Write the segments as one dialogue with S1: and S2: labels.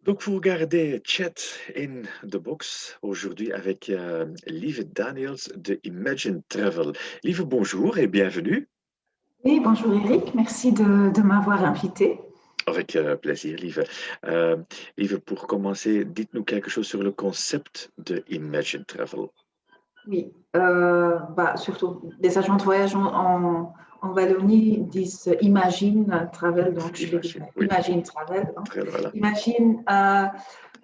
S1: Donc, vous regardez Chat in the Box aujourd'hui avec Lieve Daniels de Imagine Travel. Lieve, bonjour et bienvenue.
S2: Oui, bonjour Eric, merci de m'avoir invité.
S1: Avec plaisir, Lieve. Euh, Lieve, pour commencer, dites-nous quelque chose sur le concept de Imagine Travel.
S2: Oui, surtout les agents de voyage en Wallonie disent Imagine Travel, donc je vais dire
S1: J'imagine, oui.
S2: Imagine Travel, hein.
S1: Très voilà.
S2: Imagine,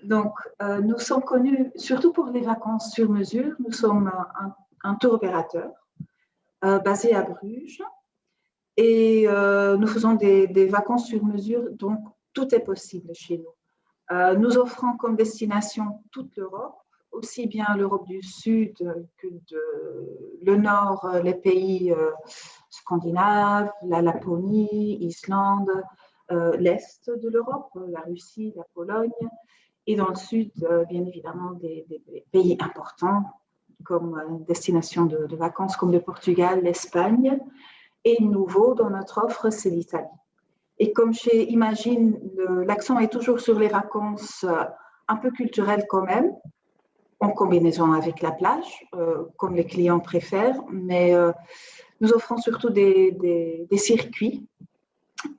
S2: nous sommes connus surtout pour les vacances sur mesure. Nous sommes un tour opérateur basé à Bruges et nous faisons des vacances sur mesure, donc tout est possible chez nous. Nous offrons comme destination toute l'Europe, aussi bien l'Europe du Sud que le Nord, les pays scandinaves, la Laponie, Islande, l'Est de l'Europe, la Russie, la Pologne, et dans le Sud, bien évidemment, des pays importants comme destination de vacances comme le Portugal, l'Espagne. Et nouveau dans notre offre, c'est l'Italie. Et comme chez Imagine, l'accent est toujours sur les vacances un peu culturelles quand même, en combinaison avec la plage, comme les clients préfèrent, mais nous offrons surtout des circuits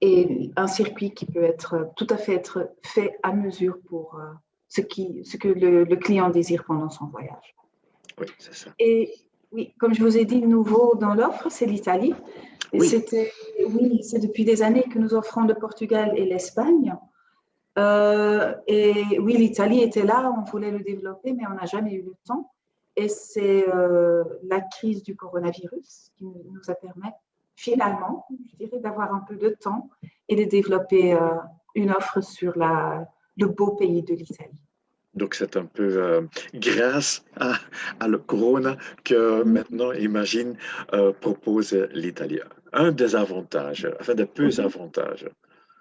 S2: et un circuit qui peut être tout à fait être fait à mesure pour ce que le client désire pendant son voyage.
S1: Oui, c'est ça.
S2: Et oui, comme je vous ai dit, nouveau dans l'offre, c'est l'Italie.
S1: Oui,
S2: Oui, c'est depuis des années que nous offrons le Portugal et l'Espagne. Et oui, l'Italie était là, on voulait le développer, mais on n'a jamais eu le temps. Et c'est la crise du coronavirus qui nous a permis finalement, je dirais, d'avoir un peu de temps et de développer une offre sur le beau pays de l'Italie.
S1: donc c'est un peu grâce à le Corona que maintenant, Imagine propose l'Italie. Un des avantages, enfin des peu
S2: Oui,
S1: avantages.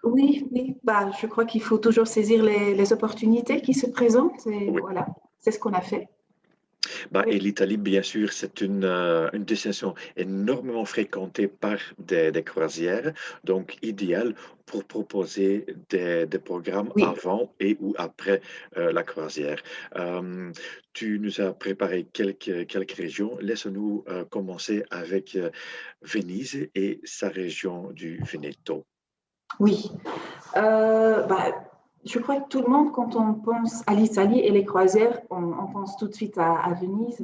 S2: oui, oui. Je crois qu'il faut toujours saisir les opportunités qui se présentent et
S1: Oui.
S2: voilà, c'est ce qu'on a fait.
S1: Et
S2: Oui.
S1: l'Italie, bien sûr, c'est une destination énormément fréquentée par des croisières, donc idéal pour proposer des programmes
S2: Oui,
S1: avant et ou après la croisière. Euh, Tu nous as préparé quelques régions. Laisse-nous commencer avec Venise et sa région du Veneto.
S2: oui. Je crois que tout le monde, quand on pense à l'Italie et les croisières, on pense tout de suite à Venise.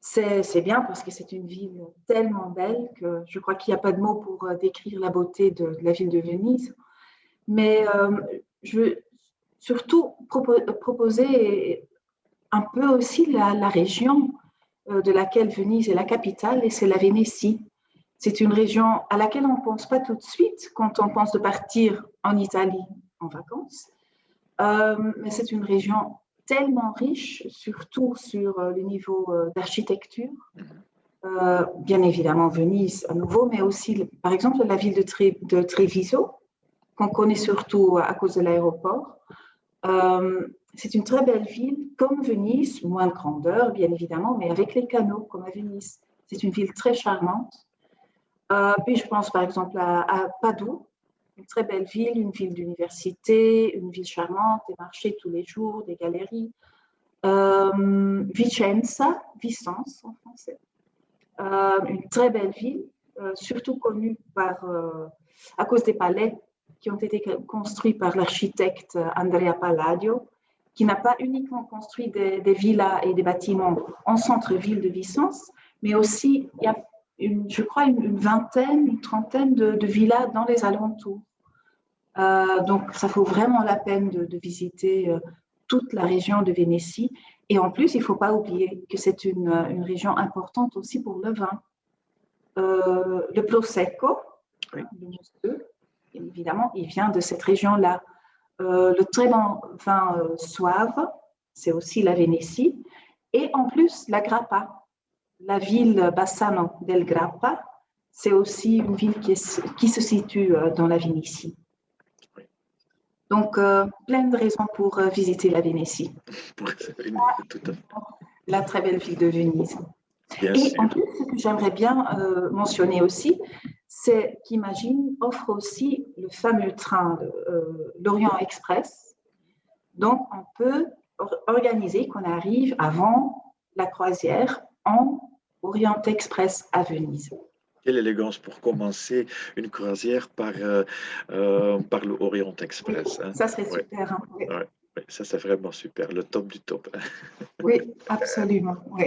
S2: C'est bien parce que c'est une ville tellement belle que je crois qu'il n'y a pas de mots pour décrire la beauté de la ville de Venise. Mais je veux surtout proposer un peu aussi la région de laquelle Venise est la capitale, et c'est la Vénétie. C'est une région à laquelle on ne pense pas tout de suite quand on pense de partir en Italie en vacances. Mais c'est une région tellement riche, surtout sur le niveau d'architecture. Bien évidemment, Venise à nouveau, mais aussi, par exemple, la ville de Treviso, qu'on connaît surtout à cause de l'aéroport. C'est une très belle ville, comme Venise, moins de grandeur, bien évidemment, mais avec les canaux, comme à Venise. C'est une ville très charmante. Puis je pense par exemple à Padoue, une très belle ville, une ville d'université, une ville charmante, des marchés tous les jours, des galeries. Vicenza, Vicence en français, une très belle ville, surtout connue à cause des palais qui ont été construits par l'architecte Andrea Palladio, qui n'a pas uniquement construit des villas et des bâtiments en centre-ville de Vicence, mais aussi, il y a je crois, une vingtaine, une trentaine de villas dans les alentours. Donc, ça vaut vraiment la peine de visiter toute la région de Vénétie. Et en plus, il ne faut pas oublier que c'est une région importante aussi pour le vin. Le Prosecco,
S1: Oui.
S2: le mousseux, évidemment, il vient de cette région-là. Le très bon vin Soave, c'est aussi la Vénétie. Et en plus, la Grappa, la ville Bassano del Grappa, c'est aussi une ville qui se situe dans la Vénétie. Donc, plein de raisons pour visiter la Vénétie.
S1: Tout à fait.
S2: La très belle ville de Venise.
S1: Bien
S2: Et en
S1: sûr.
S2: plus, ce que j'aimerais bien mentionner aussi, c'est qu'Imagine offre aussi le fameux train, l'Orient Express, Donc, on peut organiser qu'on arrive avant la croisière en Orient Express à Venise.
S1: Quelle élégance pour commencer une croisière par le Orient
S2: Oui,
S1: Express, hein.
S2: ça serait
S1: Oui,
S2: super, hein. Oui,
S1: ouais, ouais, ça c'est vraiment super, le top du top.
S2: oui, absolument. Oui.